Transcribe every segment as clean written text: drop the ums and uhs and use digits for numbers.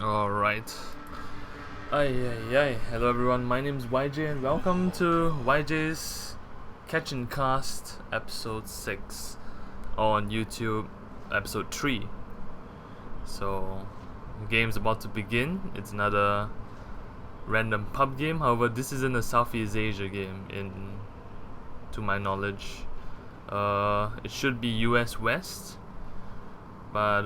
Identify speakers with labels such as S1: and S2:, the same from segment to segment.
S1: Alright. Hello everyone, my name is YJ and welcome to YJ's Catch and Cast episode 6 on YouTube, episode 3. So, the game's about to begin. It's another random pub game. However, this isn't a Southeast Asia game, to my knowledge. It should be US West, but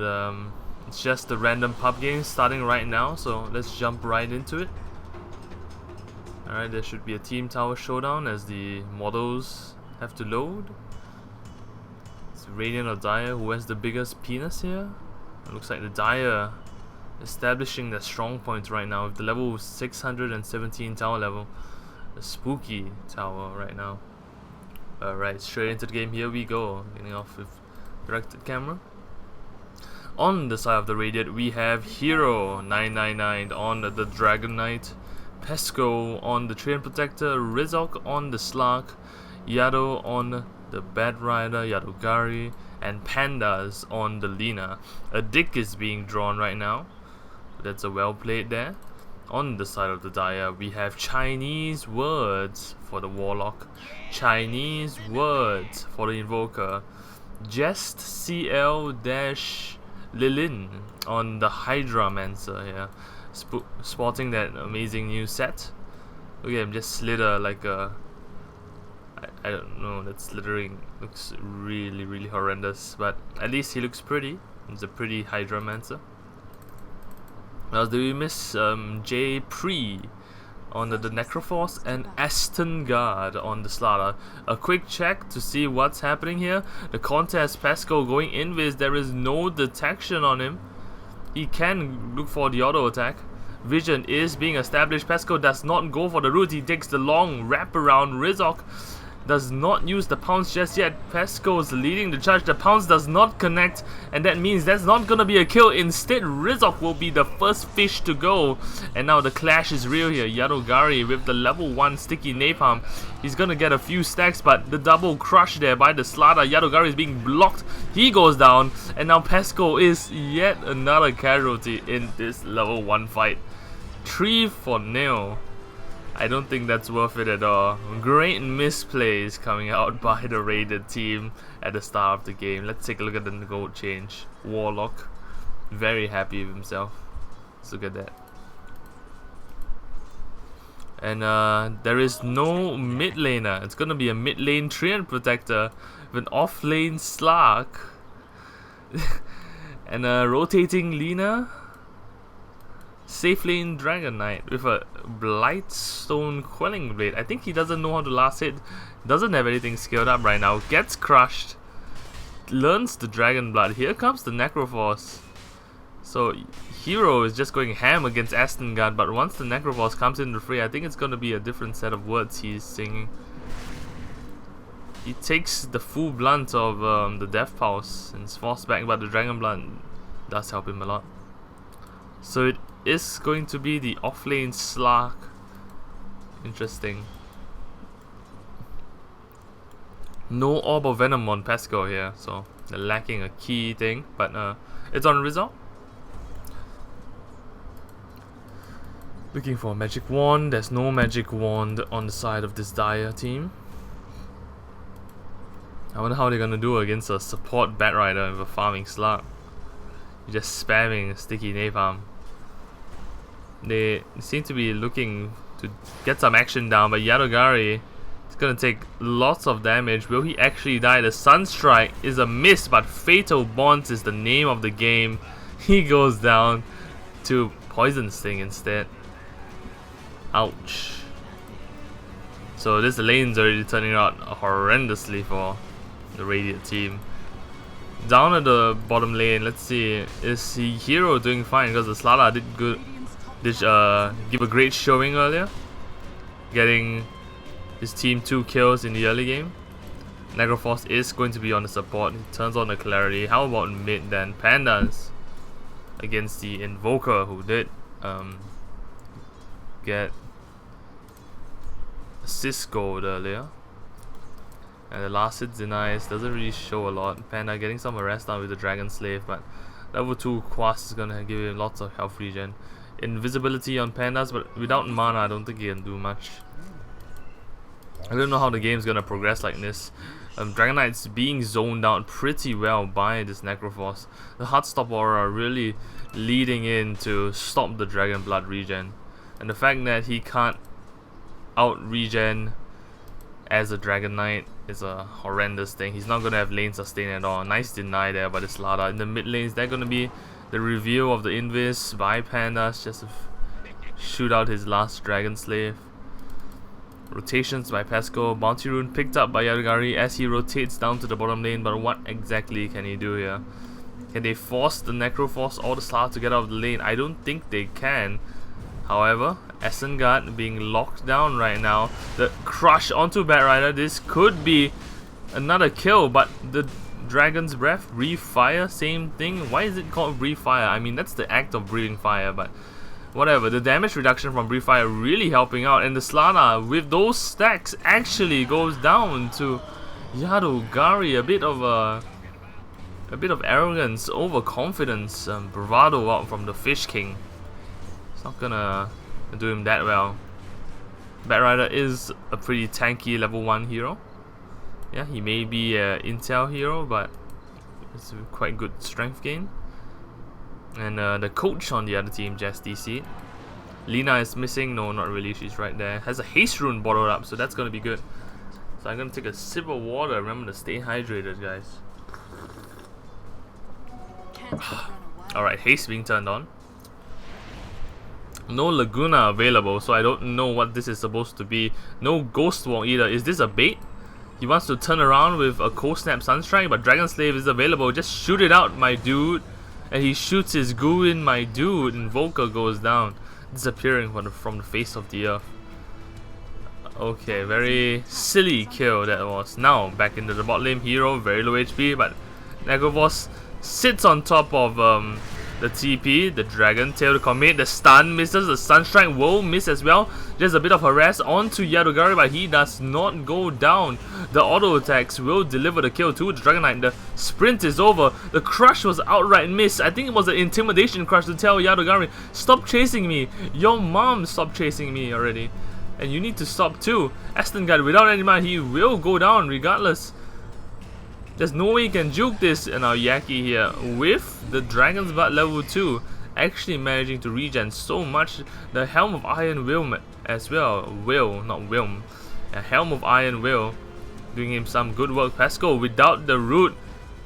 S1: it's just a random pub game starting right now, so let's jump right into it. Alright, there should be a team tower showdown as the models have to load. It's Radiant or Dire who has the biggest penis here. It looks like the Dire establishing their strong points right now with the level 617 tower level. A spooky tower right now. Alright, straight into the game, here we go. Getting off with directed camera. On the side of the Radiant, we have Hero 999 on the Dragon Knight, Pesco on the Train Protector, Rizok on the Slark, Yado on the Bat Rider, Yadogari, and Pandas on the Lina. A dick is being drawn right now. That's a well played there. On the side of the Dire, we have Chinese words for the Warlock, Chinese words for the Invoker, Jest CL-Lilin on the Hydramancer here, sporting that amazing new set. Look at him just slither like a... I don't know, that slithering looks really horrendous, but at least he looks pretty. He's a pretty Hydramancer. Now, do we miss J. Pre on the Necroforce and Aston Guard on the Slaughter? A quick check to see what's happening here. The contest, Pesco going invis, there is no detection on him. He can look for the auto attack. Vision is being established. Pesco does not go for the route. He takes the long wrap around. Rizok does not use the pounce just yet. Pesco is leading the charge. The pounce does not connect, and that means that's not gonna be a kill. Instead, Rizok will be the first fish to go. And now the clash is real here. Yadogari with the level 1 sticky napalm. He's gonna get a few stacks, but the double crush there by the Slaughter. Yadogari is being blocked. He goes down, and now Pesco is yet another casualty in this level 1 fight. 3-0. I don't think that's worth it at all. Great misplays coming out by the raided team at the start of the game. Let's take a look at the gold change. Warlock, very happy with himself. Let's look at that. And there is no mid laner. It's gonna be a mid lane Treant Protector with an off lane Slark and a rotating Lina. Safe lane Dragon Knight with a Blightstone Quelling Blade. I think he doesn't know how to last hit. Doesn't have anything scaled up right now. Gets crushed. Learns the Dragon Blood. Here comes the Necroforce. So Hero is just going ham against Aston Guard, but once the Necroforce comes into the fray, I think it's going to be a different set of words he's singing. He takes the full blunt of the Death Pulse and is forced back, but the Dragon Blood does help him a lot. So it is going to be the offlane Slark. Interesting. No Orb of Venom on Pesco here, so they're lacking a key thing, but it's on result. Looking for a magic wand. There's no magic wand on the side of this Dire team. I wonder how they're gonna do against a support Bat Rider with a farming Slark. You're just spamming sticky napalm. They seem to be looking to get some action down, but Yadogari is gonna take lots of damage. Will he actually die? The Sunstrike is a miss, but Fatal Bonds is the name of the game. He goes down to Poison Sting instead. Ouch. So this lane's already turning out horrendously for the Radiant team. Down at the bottom lane, let's see, is the Hero doing fine? Because the Slala did good. Did give a great showing earlier, getting his team 2 kills in the early game. Necroforce is going to be on the support. He turns on the Clarity. How about mid then? Pandas against the Invoker, who did get assist gold earlier. And the last hit denies, doesn't really show a lot. Panda getting some arrest down with the Dragon Slave, but Level 2 Quas is gonna give him lots of health regen. Invisibility on pandas, but without mana I don't think he can do much. I don't know how the game's gonna progress like this. Dragon Knight's being zoned out pretty well by this Necroforce. The Heartstop Aura really leading in to stop the Dragon Blood regen. And the fact that he can't out regen as a Dragon Knight is a horrendous thing. He's not gonna have lane sustain at all. Nice deny there by the Slada. In the mid lane, is that gonna be the reveal of the Invis by Pandas just to shoot out his last Dragon Slave? Rotations by Pesco. Bounty Rune picked up by Yadugari as he rotates down to the bottom lane, but what exactly can he do here? Can they force the Necroforce or the Slada to get out of the lane? I don't think they can. However, Essengard being locked down right now. The crush onto Batrider. This could be another kill, but the Dragon's Breath, Refire, same thing. Why is it called Refire? I mean, that's the act of breathing fire, but whatever. The damage reduction from Refire really helping out, and the Slana with those stacks actually goes down to Yadugari. A bit of arrogance, overconfidence, bravado out from the Fish King. It's not gonna do him that well. Batrider is a pretty tanky level 1 hero. Yeah, he may be an intel hero, but it's a quite good strength gain. And the coach on the other team, just DC. Lina is missing. No, not really. She's right there. Has a haste rune bottled up, so that's gonna be good. So I'm gonna take a sip of water. Remember to stay hydrated, guys. Alright, haste being turned on. No Laguna available, so I don't know what this is supposed to be. No Ghost Walk either. Is this a bait? He wants to turn around with a Cold Snap Sunstrike, but Dragon Slave is available. Just shoot it out, my dude. And he shoots his goo in, my dude. Invoker goes down, disappearing from the face of the earth. Okay, very silly kill that was. Now, back into the bot lane. Hero, very low HP, but Necroforce sits on top of the TP, the Dragon Tail to commit, the stun misses, the Sunstrike will miss as well. Just a bit of harass onto Yadugari, but he does not go down. The auto attacks will deliver the kill to the Dragon Knight. The sprint is over. The crush was outright miss. I think it was an intimidation crush to tell Yadugari, stop chasing me. Your mom stopped chasing me already. And you need to stop too. Essengard, without any mana, he will go down regardless. There's no way he can juke this. And now Yaki here with the Dragon's Blood level 2 actually managing to regen so much. The Helm of Iron will as well. Not Wilm. A Helm of Iron will doing him some good work. Pesco without the root,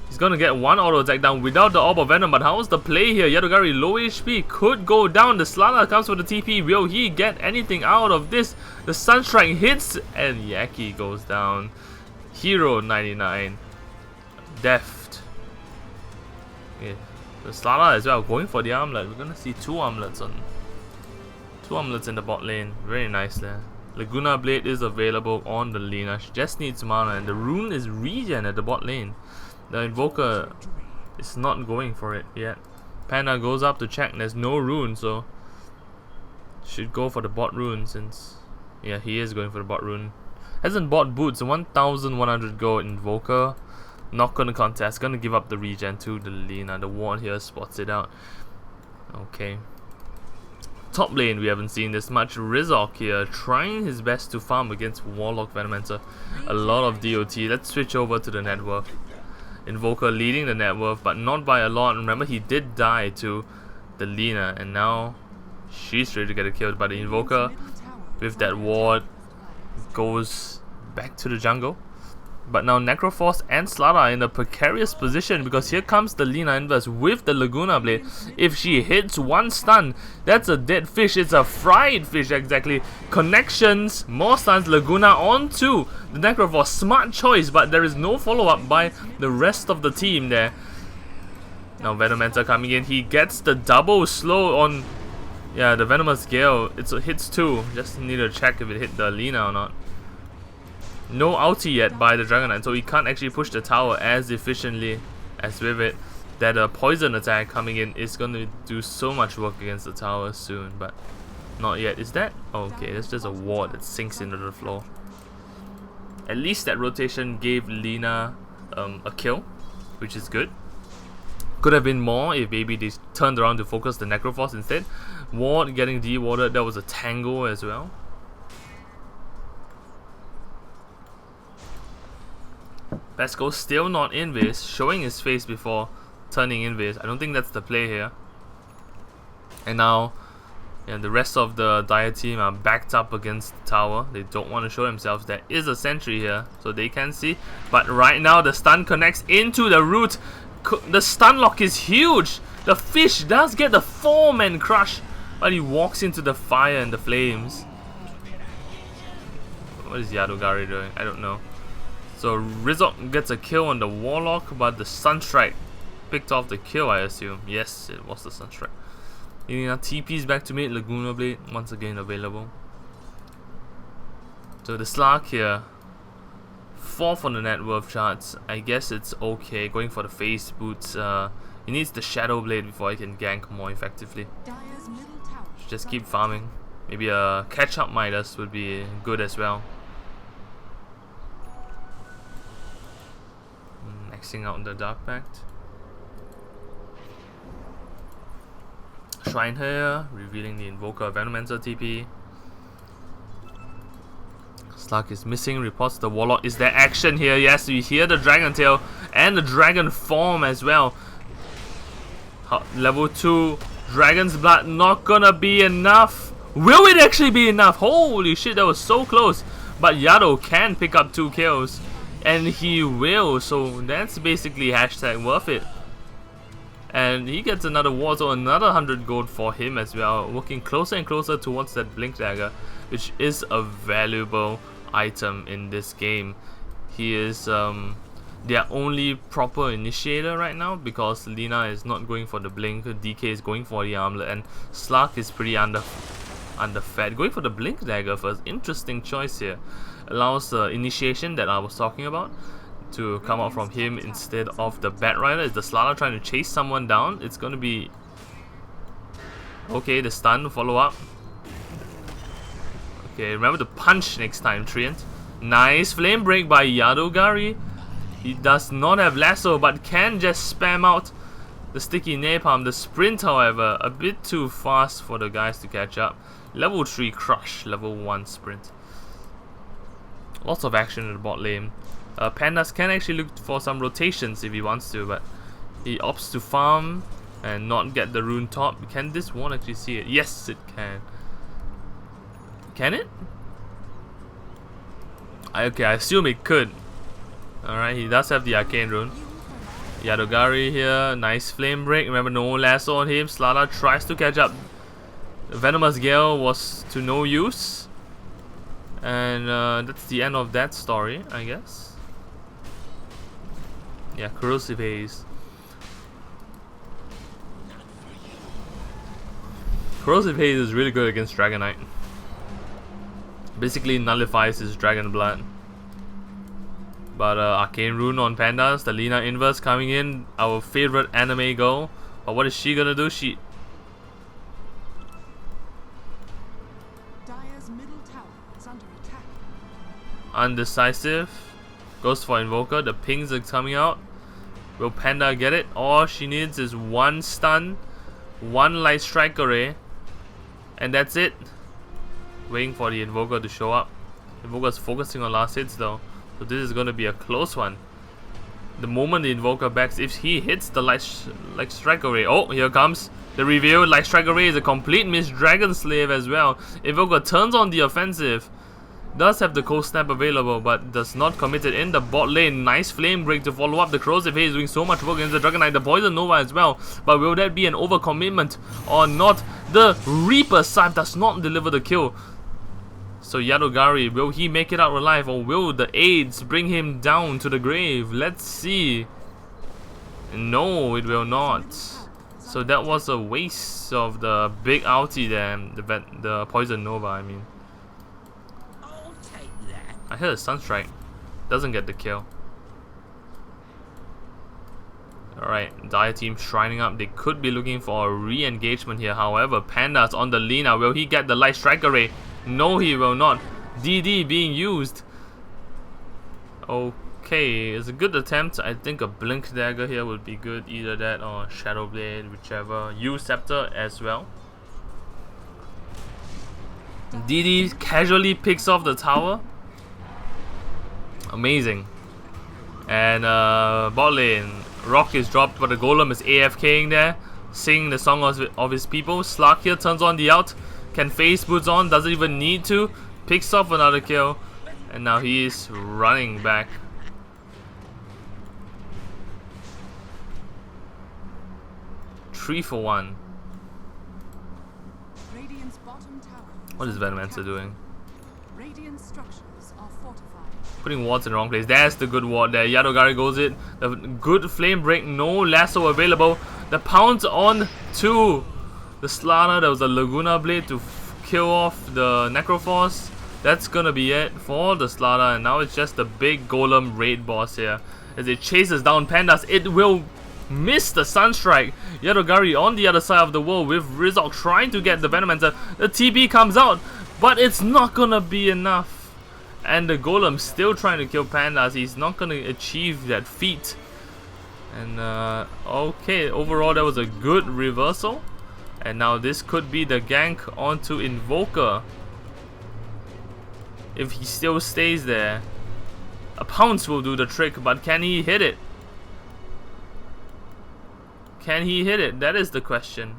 S1: he's gonna get one auto attack down without the Orb of Venom. But how's the play here? Yadugari low HP could go down. The Slana comes for the TP. Will he get anything out of this? The Sunstrike hits and Yaki goes down. Hero 99. Deft. Okay. The Slana as well going for the armlet. We're gonna see two armlets in the bot lane. Very nice there. Laguna Blade is available on the Lina. She just needs mana, and the rune is regen at the bot lane. The Invoker is not going for it yet. Panda goes up to check. There's no rune, so should go for the bot rune since yeah, he is going for the bot rune. Hasn't bought boots. 1,100 gold. Invoker not gonna contest. Gonna give up the regen to the Lina. The ward here spots it out. Okay. Top lane, we haven't seen this much. Rizok here trying his best to farm against Warlock Venomancer. A lot of DOT. Let's switch over to the net worth. Invoker leading the net worth, but not by a lot. Remember, he did die to the Lina, and now she's ready to get a kill. But the Invoker, with that ward, goes back to the jungle. But now Necroforce and Slada are in a precarious position because here comes the Lina Inverse with the Laguna Blade. If she hits one stun, that's a dead fish. It's a fried fish exactly. Connections, more stuns, Laguna onto the Necroforce. Smart choice, but there is no follow-up by the rest of the team there. Now Venomancer coming in. He gets the double slow on the Venomous Gale. It hits two. Just need to check if it hit the Lina or not. No ulti yet by the Dragon Knight, so he can't actually push the tower as efficiently as with it. That poison attack coming in is going to do so much work against the tower soon, but not yet. Is that? Okay, that's just a ward that sinks into the floor. At least that rotation gave Lina a kill, which is good. Could have been more if maybe they turned around to focus the Necroforce instead. Ward getting de-warded, that was a tango as well. Pesco still not invis, showing his face before turning invis. I don't think that's the play here. And now, yeah, the rest of the Dire team are backed up against the tower. They don't want to show themselves. There is a sentry here, so they can see. But right now, the stun connects into the root. The stun lock is huge. The fish does get the 4-man crush, but he walks into the fire and the flames. What is Yadogari doing? I don't know. So Rizok gets a kill on the Warlock, but the Sunstrike picked off the kill, I assume. Yes, it was the Sunstrike. TP's back to mid, Laguna Blade once again available. So the Slark here, 4th on the net worth charts. I guess it's okay. Going for the face boots. He needs the Shadow Blade before he can gank more effectively. Should just keep farming. Maybe a catch-up Midas would be good as well. Maxing out the Dark Pact. Shrine here, revealing the Invoker Venomancer TP. Slark is missing, reports the Warlock. Is there action here? Yes, we hear the Dragon Tail and the Dragon Form as well. Level 2, Dragon's Blood not gonna be enough. Will it actually be enough? Holy shit, that was so close. But Yado can pick up 2 kills. And he will, so that's basically hashtag worth it. And he gets another ward, so another 100 gold for him as well. Working closer and closer towards that Blink Dagger, which is a valuable item in this game. He is their only proper initiator right now, because Lina is not going for the Blink, DK is going for the Armlet, and Slark is pretty underfed. Going for the Blink Dagger first, interesting choice here. Allows the initiation that I was talking about to come out from him instead of the Bat Rider. Is the Slala trying to chase someone down? It's gonna be... Okay, the stun, follow up. Okay, remember to punch next time, Treant. Nice flame break by Yadogari. He does not have lasso, but can just spam out the sticky napalm. The sprint, however, a bit too fast for the guys to catch up. Level 3 crush, level 1 sprint. Lots of action in the bot lane. Pandas can actually look for some rotations if he wants to, but he opts to farm and not get the rune top. Can this one actually see it? Yes, it can. Can it? Okay, I assume it could. Alright, he does have the arcane rune. Yadogari here, nice flame break. Remember, no lasso on him. Slada tries to catch up. The Venomous Gale was to no use. And that's the end of that story, I guess. Yeah, Corrosive Haze. Corrosive Haze is really good against Dragonite. Basically nullifies his Dragon Blood. But Arcane Rune on Pandas, the Lina Inverse coming in, our favorite anime girl. But what is she gonna do? She...
S2: Dire's middle tower is under attack.
S1: Undecisive. Goes for Invoker. The pings are coming out. Will Panda get it? All she needs is 1 stun, 1 light strike array, and that's it. Waiting for the Invoker to show up. Invoker's focusing on last hits though, so this is going to be a close one. The moment the Invoker backs, if he hits the light strike array, oh, here comes the reveal. Light strike array is a complete miss. Dragon Slave as well. Invoker turns on the offensive. Does have the cold snap available, but does not commit it in the bot lane. Nice flame break to follow up. The Corrosive Haze doing so much work against the Dragonite. The Poison Nova as well. But will that be an overcommitment or not? The Reaper Scythe does not deliver the kill. So Yadogari, will he make it out alive, or will the aids bring him down to the grave? Let's see. No, it will not. So that was a waste of the big ulti there. The Poison Nova, I mean. I heard a Sunstrike. Doesn't get the kill. Alright, Dire team shrining up. They could be looking for a re-engagement here. However, Panda's on the Lina. Will he get the light strike array? No, he will not. DD being used. Okay, it's a good attempt. I think a Blink Dagger here would be good. Either that or Shadow Blade, whichever. Use Scepter as well. DD casually picks off the tower. Amazing. And bot lane, Rock is dropped, but the Golem is AFKing there, singing the song of his people. Slark here turns on the ult, can face boots on, doesn't even need to, picks off another kill, and now he is running back. Three for one.
S2: Radiant's bottom tower
S1: What is Venomancer doing?
S2: Radiant structures are fortified.
S1: Putting wards in the wrong place. There's the good ward there. Yadogari goes it. The good flame break. No lasso available. The pounce on to the Slana. There was a Laguna Blade to kill off the Necroforce. That's gonna be it for the Slana. And now it's just the big Golem raid boss here. As it chases down Pandas, it will miss the Sunstrike. Yadogari on the other side of the world with Rizok trying to get the Venomancer. The TP comes out, but it's not gonna be enough. And the Golem still trying to kill Pandas. He's not gonna achieve that feat. And okay, overall that was a good reversal. And now this could be the gank onto Invoker. If he still stays there. A pounce will do the trick, but can he hit it? Can he hit it? That is the question.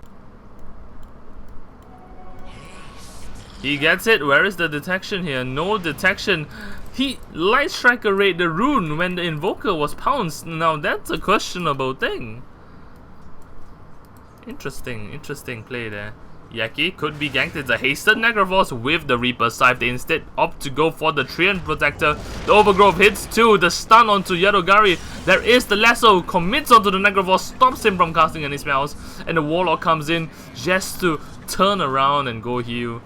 S1: He gets it. Where is the detection here? No detection. He light striker raid the rune when the Invoker was pounced. Now that's a questionable thing. Interesting play there. Yaki could be ganked. It's a hasted Necroforce with the Reaper Scythe. They instead opt to go for the Treant Protector. The Overgrowth hits too. The stun onto Yadogari. There is the lasso. Commits onto the Necroforce. Stops him from casting any spells. And the Warlock comes in just to turn around and go heal.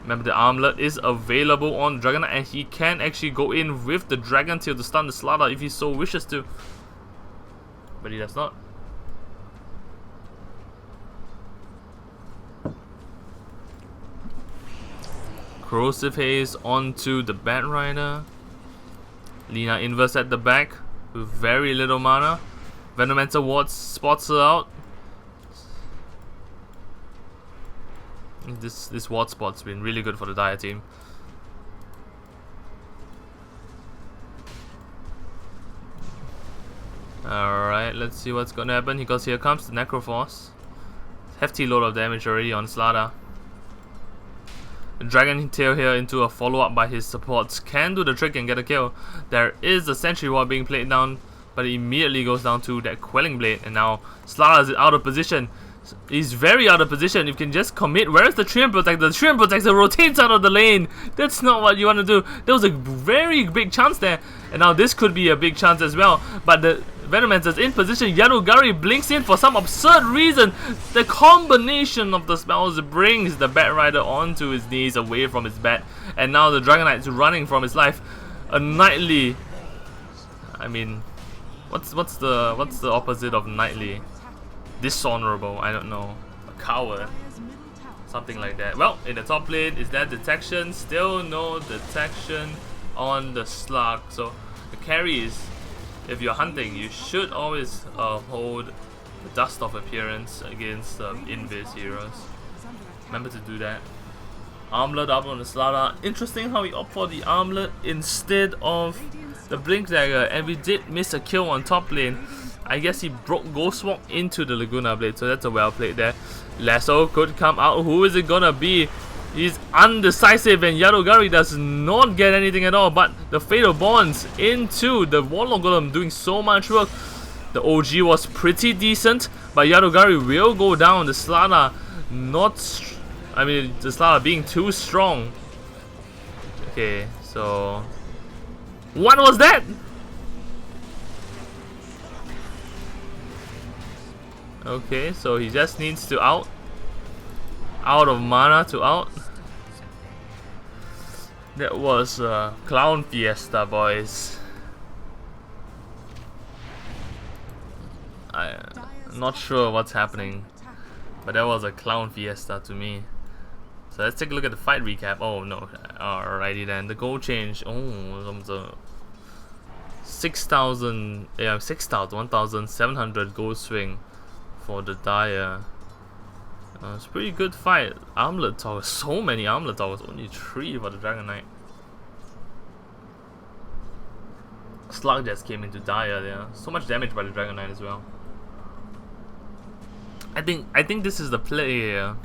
S1: Remember, the armlet is available on Dragon, and he can actually go in with the Dragon Tail to stun the Slaughter if he so wishes to. But he does not. Corrosive Haze onto the Bat Rider. Lina inverse at the back with very little mana. Venomancer wards spots her out. This ward spot's been really good for the Dire team. Alright, let's see what's gonna happen, because here comes the Necroforce. Hefty load of damage already on Slada. The Dragon Tail here into a follow-up by his supports can do the trick and get a kill. There is a Sentry Ward being played down, but it immediately goes down to that Quelling Blade, and now Slada is out of position. He's very out of position. You can just commit. Where is the Treant Protector? The Treant Protector rotates out of the lane. That's not what you want to do. There was a very big chance there. And now this could be a big chance as well. But the Venomancer's in position. Yadogari blinks in for some absurd reason. The combination of the spells brings the Bat Rider onto his knees away from his bat. And now the Dragon Knight's running from his life. A knightly... I mean... What's the opposite of knightly? Dishonorable, I don't know. A coward. Something like that. Well, in the top lane, is that detection? Still no detection on the Slug. So the carry is, if you're hunting, you should always hold the Dust of Appearance against invis heroes. Remember to do that. Armlet up on the Slada. Interesting how we opt for the Armlet instead of the Blink Dagger, and we did miss a kill on top lane. I guess he broke Ghost Walk into the Laguna Blade, so that's a well played there. Lasso could come out. Who is it gonna be? He's undecisive, and Yadogari does not get anything at all, but the Fatal Bonds into the Warlock Golem doing so much work. The OG was pretty decent, but Yadogari will go down. The Slana the Slana being too strong. Okay, so... What was that? Okay, so he just needs to out of mana to out. That was a Clown Fiesta, boys. I'm not sure what's happening, but that was a Clown Fiesta to me. So let's take a look at the fight recap. Oh no, alrighty then. The goal change. Oh, 6,000, yeah, 1,700 goal swing for the Dire. It's a pretty good fight. Armlet towers, so many armlet towers, only 3 for the Dragon Knight. Slug just came into Dire there. So much damage by the Dragon Knight as well. I think this is the play here.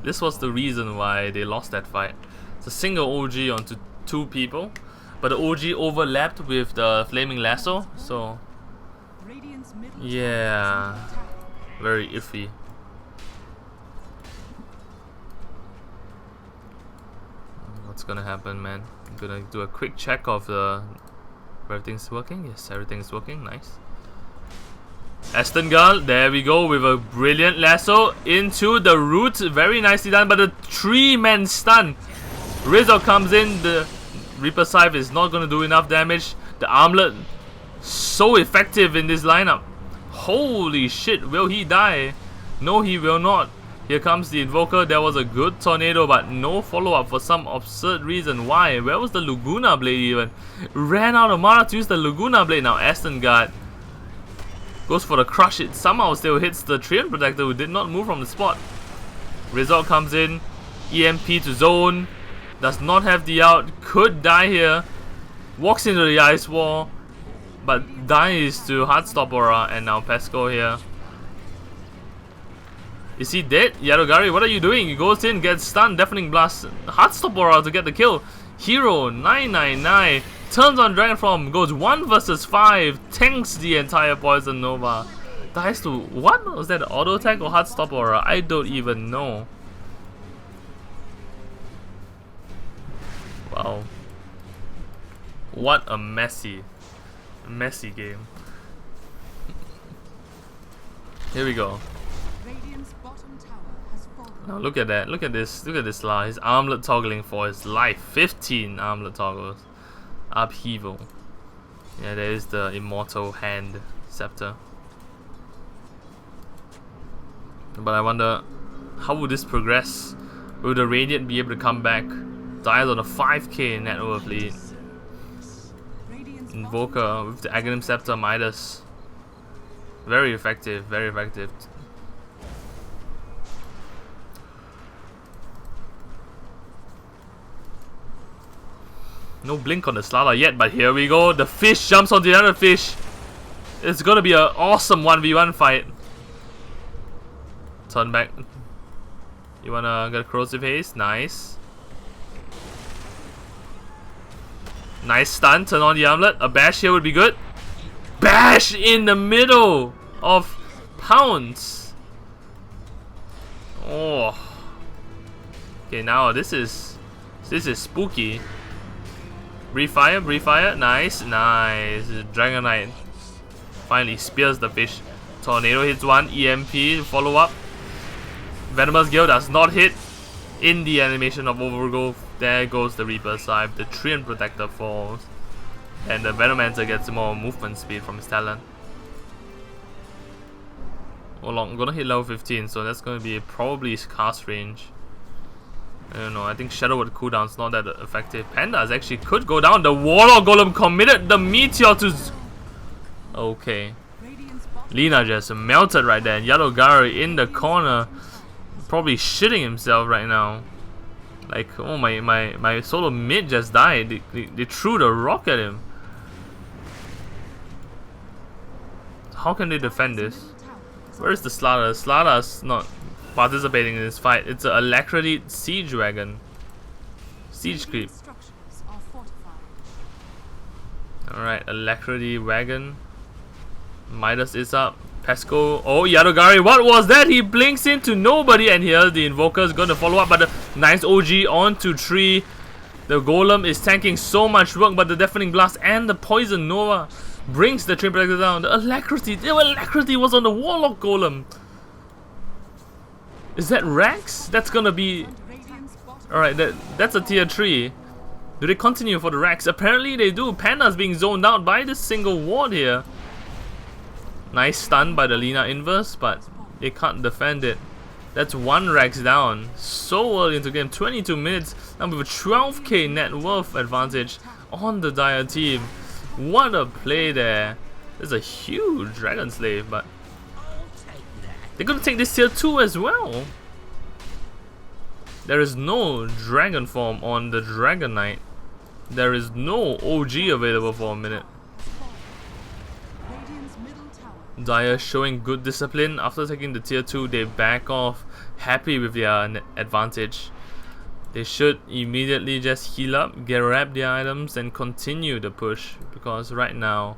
S1: This was the reason why they lost that fight. It's a single OG onto 2 people, but the OG overlapped with the Flaming Lasso, so yeah, very iffy. What's gonna happen, man? I'm gonna do a quick check of the everything's working. Yes, everything's working. Nice. Estengard, there we go with a brilliant lasso into the root. Very nicely done, but a 3-man stun. Rizzo comes in. The Reaper Scythe is not going to do enough damage. The armlet, so effective in this lineup. Holy shit, will he die? No, he will not. Here comes the Invoker. There was a good tornado, but no follow-up for some absurd reason. Why? Where was the Laguna Blade even? Ran out of mana to use the Laguna Blade. Now Estengard goes for the crush. It somehow still hits the Treant Protector, who did not move from the spot. Result comes in. EMP to zone. Does not have the out. Could die here. Walks into the ice wall, but dies to Heartstop Aura. And now Pesco here. Is he dead? Yadogari, what are you doing? He goes in, gets stunned, Deafening Blast, Heartstop Aura to get the kill. Hero 999 turns on Dragon Form, goes 1 versus 5, tanks the entire Poison Nova. Dies to what? Was that auto attack or Heartstop Aura? I don't even know. Wow. What a messy game. Here we go.
S2: Radiant's bottom tower has fallen.
S1: Now look at that. Look at this. Look at this Slar. His armlet toggling for his life. 15 armlet toggles. Upheaval. Yeah, there is the immortal hand scepter. But I wonder, how would this progress? Will the Radiant be able to come back? Dies on a 5k net worth lead. Invoker with the Aghanim Scepter Midas. Very effective, very effective. No blink on the Slala yet, but here we go. The fish jumps onto the other fish. It's gonna be an awesome 1v1 fight. Turn back. You wanna get a Corrosive Haze? Nice. Nice stun, turn on the armlet. A bash here would be good. Bash in the middle of Pounce. Oh. Okay, now this is spooky. Refire, refire, nice, nice. Dragon Knight finally spears the fish. Tornado hits 1, EMP, follow up. Venomous Gale does not hit. In the animation of Overgrowth, there goes the Reaper Scythe. The Treant Protector falls. And the Venomancer gets more movement speed from his talent. Oh, I'm gonna hit level 15, so that's gonna be probably his cast range. I don't know, I think Shadow Word cooldown's not that effective. Pandas actually could go down. The Warlock Golem committed the Meteor to... Okay. Lina just melted right there. And Yadogari in the corner, probably shitting himself right now. Like, oh, my solo mid just died. They threw the rock at him. How can they defend this? Where's the Slaughter? Slaughter's not participating in this fight. It's an Alacrity Siege Wagon. Siege Creep. Alright, Alacrity Wagon. Midas is up. Pesco. Oh, Yadogari. What was that? He blinks into nobody. And here the Invoker is going to follow up. But the nice OG onto 3. The Golem is tanking so much work. But the Deafening Blast and the Poison Nova brings the Treant Protector down. The Alacrity. The Alacrity was on the Warlock Golem. Is that Rax? That's gonna be... Alright, that's a tier 3. Do they continue for the Rax? Apparently they do. Panda's being zoned out by this single ward here. Nice stun by the Lina Inverse, but they can't defend it. That's 1 Rex down. So early into game, 22 minutes. Now with a 12k net worth advantage on the Dire team. What a play there. There's a huge Dragon Slave, but they're gonna take this tier 2 as well. There is no Dragon form on the Dragon Knight. There is no OG available for a minute. Dire showing good discipline. After taking the tier 2, they back off, happy with their advantage. They should immediately just heal up, grab the items, and continue the push. Because right now,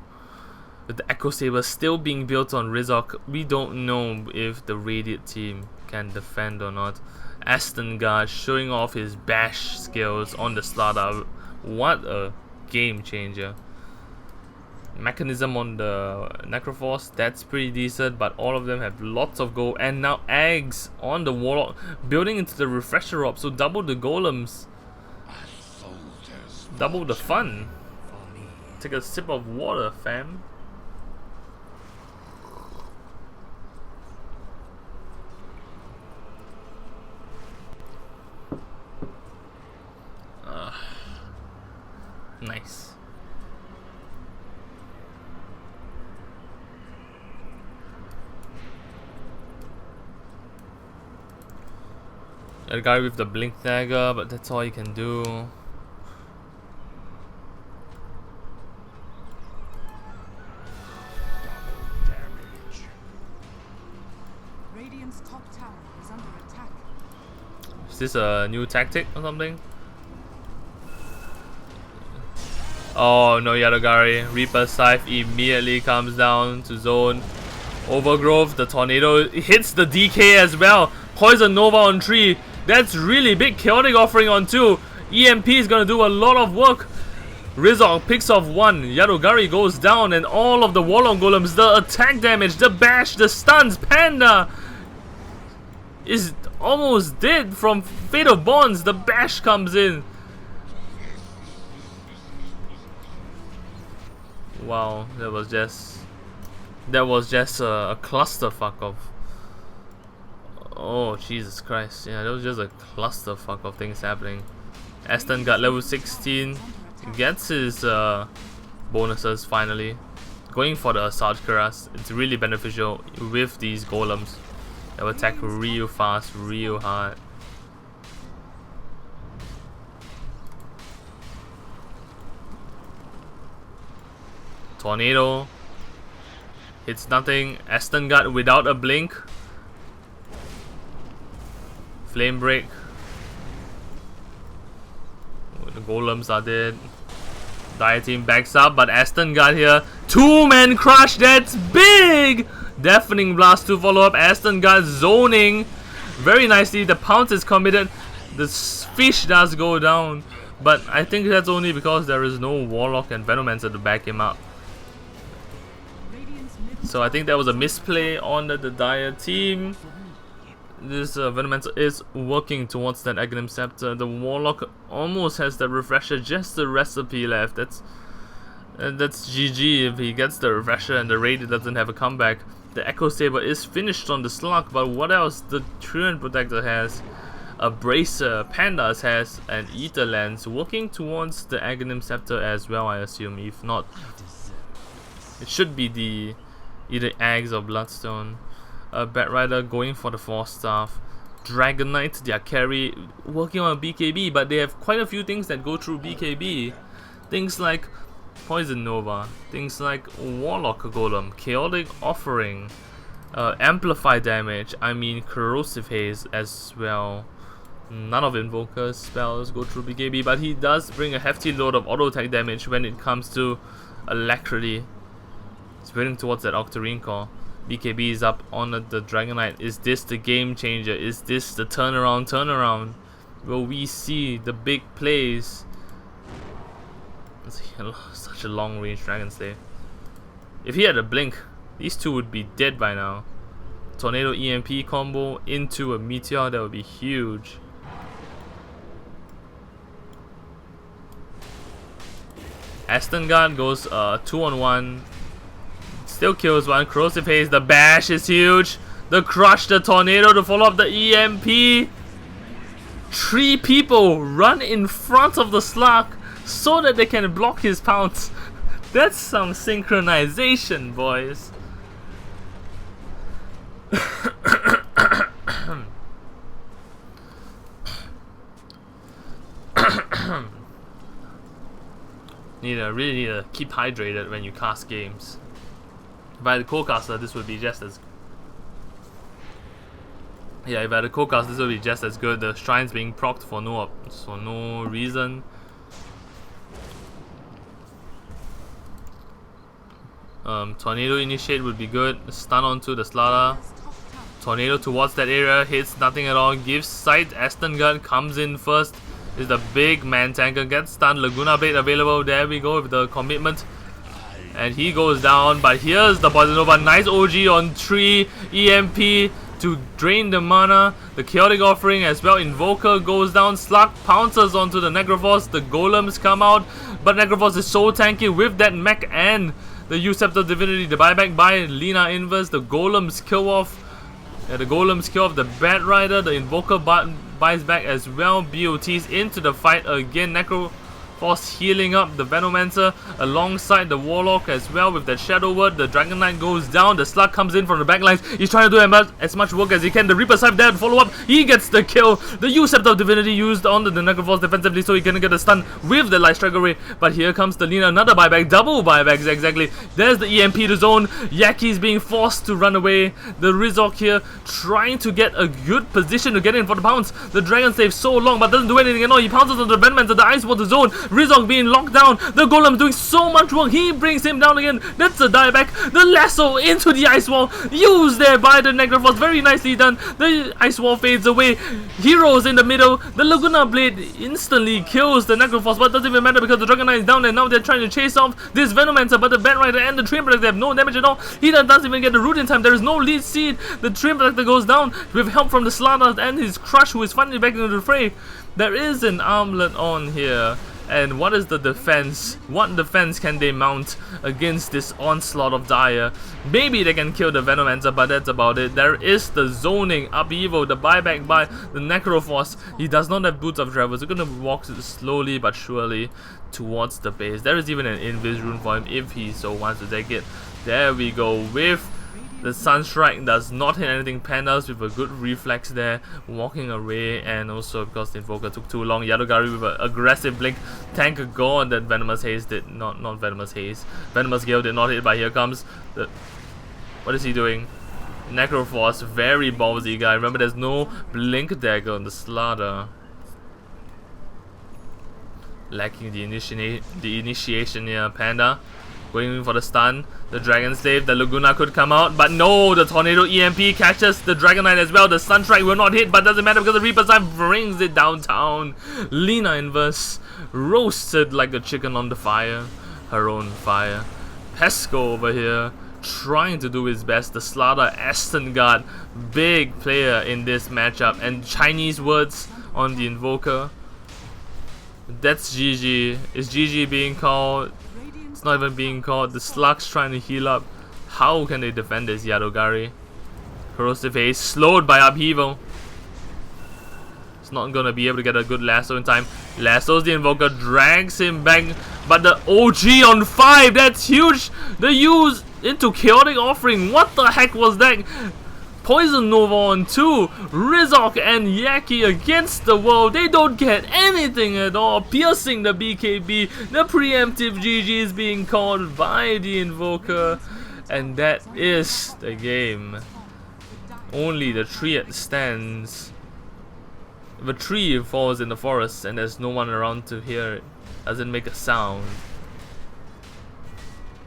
S1: with the Echo Saber still being built on Rizok, we don't know if the Radiant team can defend or not. Aston Guard showing off his bash skills on the startup. What a game changer. Mechanism on the Necroforce, that's pretty decent, but all of them have lots of gold. And now eggs on the Warlock, building into the Refresher Orb, so double the golems, double the fun. Take a sip of water, fam. Nice. A guy with the blink dagger, but that's all he can do.
S2: Radiant's top tower is under attack.
S1: Is this a new tactic or something? Oh no, Yadogari. Reaper Scythe immediately comes down to zone. Overgrowth, the tornado hits the DK as well. Poison Nova on 3. That's really big. Chaotic Offering on 2. EMP is gonna do a lot of work. Rizok picks off 1. Yadogari goes down, and all of the Warlock Golems, the attack damage, the bash, the stuns. Panda is almost dead from Fatal Bonds. The bash comes in. Wow, that was just a clusterfuck of. Oh Jesus Christ! Yeah, that was just a clusterfuck of things happening. Aston got level 16, gets his bonuses finally. Going for the Assault Cuirass, it's really beneficial with these golems. They will attack real fast, real hard. Tornado hits nothing. Aston Guard without a blink. Flame break. The golems are dead. Dire team backs up, but Aston Guard here. 2-man crush, that's big! Deafening blast to follow up. Aston Guard zoning very nicely. The pounce is committed. The fish does go down, but I think that's only because there is no Warlock and Venomancer to back him up. So I think that was a misplay on the Dire team. This Venomancer is working towards that Aghanim Scepter. The Warlock almost has the Refresher, just the recipe left. That's GG if he gets the Refresher and the Raid doesn't have a comeback. The Echo Saber is finished on the Slug, but what else? The Treant Protector has, a Bracer, Pandas has, and Ether Lens working towards the Aghanim Scepter as well, I assume. If not, it should be the either Eggs or Bloodstone. Bat Rider going for the Force Staff. Dragon Knight, their carry, working on a BKB, but they have quite a few things that go through BKB. Things like Poison Nova, things like Warlock Golem, Chaotic Offering, Amplify Damage, I mean Corrosive Haze as well. None of Invoker's spells go through BKB, but he does bring a hefty load of auto attack damage when it comes to Alacrity. He's building towards that Octarine Core. BKB is up on the Dragon Knight. Is this the game changer? Is this the turnaround? Will we see the big plays? It's such a long range Dragon Slave. If he had a blink, these two would be dead by now. Tornado EMP combo into a Meteor, that would be huge. Aston Guard goes 2-on-1. Still kills one. Corrosive Haze, the bash is huge. the crush, the tornado to follow up the EMP. 3 people run in front of the slug so that they can block his pounce. That's some synchronization, boys. Really need to keep hydrated when you cast games. If I had a co-caster, this would be just as... Yeah, if I had a co-caster, this would be just as good. The shrine's being procced for no reason. Tornado initiate would be good. Stun onto the Slada. Tornado towards that area, hits nothing at all. Gives sight. Aston Guard comes in first. Is the big man tanker, gets stunned. Laguna Blade available. There we go with the commitment. And he goes down. But here's the Poison Nova. Nice OG on 3 EMP to drain the mana. The Chaotic Offering as well. Invoker goes down. Slug pounces onto the Necroforce. The Golems come out. But Necroforce is so tanky with that mech and the Usurp of Divinity. The buyback by Lina Inverse. The Golems kill off. The Golems kill off the Bat Rider. The Invoker buys back as well. BOTs into the fight again. Necroforce healing up the Venomancer alongside the Warlock as well with the Shadow Word. The Dragon Knight goes down. The Slug comes in from the backlines. He's trying to do as much work as he can. The Reaper Scythe there to follow up. He gets the kill. The Usurp of Divinity used on the Necroforce defensively so he can get a stun with the Light Strike Array. But here comes the Lina. Another buyback. Double buybacks exactly. There's the EMP to zone. Yaki's being forced to run away. The Rizok here trying to get a good position to get in for the pounce. The Dragon stays so long but doesn't do anything at all. He pounces on the Venomancer. The Ice Water zone. Rizok being locked down. The Golem doing so much work. He brings him down again. That's a dieback. The lasso into the ice wall. Used there by the Necroforce. Very nicely done. The ice wall fades away. Heroes in the middle. The Laguna Blade instantly kills the Necroforce. But it doesn't even matter because the Dragon Knight is down and now they're trying to chase off this Venomancer. But the Bat Rider and the Train Protector have no damage at all. He doesn't even get the root in time. There is no lead seed. The Train Protector goes down with help from the Slada and his Crush, who is finally back into the fray. There is an armlet on here. And what is the defense? What defense can they mount against this onslaught of Dire? Maybe they can kill the Venomancer, but that's about it. There is the zoning, upheaval, the buyback by the Necroforce. He does not have Boots of Travel, so he's gonna walk slowly but surely towards the base. There is even an Invis rune for him if he so wants to take it. There we go with the Sunstrike. Does not hit anything. Pandas with a good reflex there, walking away, and also because the Invoker took too long. Yadogari with an aggressive blink. Tank a god that Venomous Haze did not Venomous Haze. Venomous Gale did not hit, but here comes the... What is he doing? Necroforce, very ballsy guy. Remember, there's no blink dagger on the Slaughter. Lacking the initiation here. Panda going for the stun. The Dragon Slave, the Laguna could come out, but no, the Tornado EMP catches the Dragon Knight as well. The Sunstrike will not hit, but doesn't matter because the Reaper Scythe brings it downtown. Lina Inverse roasted like a chicken on the fire, her own fire. Pesco over here trying to do his best. The Slaughter Aston Guard, big player in this matchup, and Chinese words on the Invoker. That's GG. Is GG being called? It's not even being called. The Slug's trying to heal up. How can they defend this Yadogari? Corrosive Haze slowed by upheaval. It's not gonna be able to get a good lasso in time. Lassos the Invoker, drags him back. But the OG on 5, that's huge. The use into Chaotic Offering. What the heck was that? Poison Nova on 2. Rizok and Yaki against the world. They don't get anything at all. Piercing the BKB. The preemptive GG is being called by the Invoker. And that is the game. Only the tree stands. If a tree falls in the forest and there's no one around to hear it, doesn't make a sound.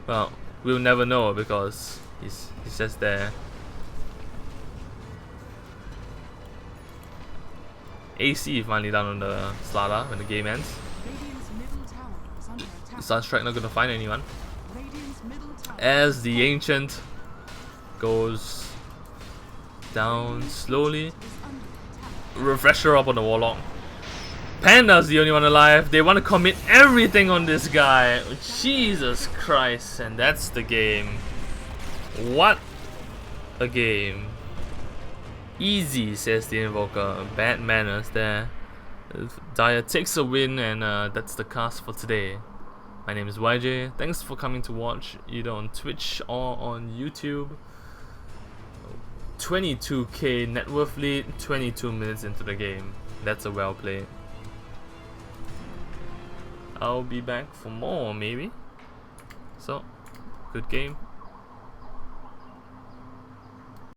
S1: Well, we'll never know because he's just there. AC finally down on the Slada when the game ends. The Sunstrike not gonna find anyone. As the Ancient goes down slowly. Refresher up on the Warlock. Panda's the only one alive. They want to commit everything on this guy. Jesus Christ. And that's the game. What a game. Easy, says the invoker. Bad manners there. Daya takes a win, and that's the cast for today. My name is YJ. Thanks for coming to watch, either on Twitch or on YouTube. 22k net worth lead, 22 minutes into the game. That's a well play. I'll be back for more, maybe. So, good game.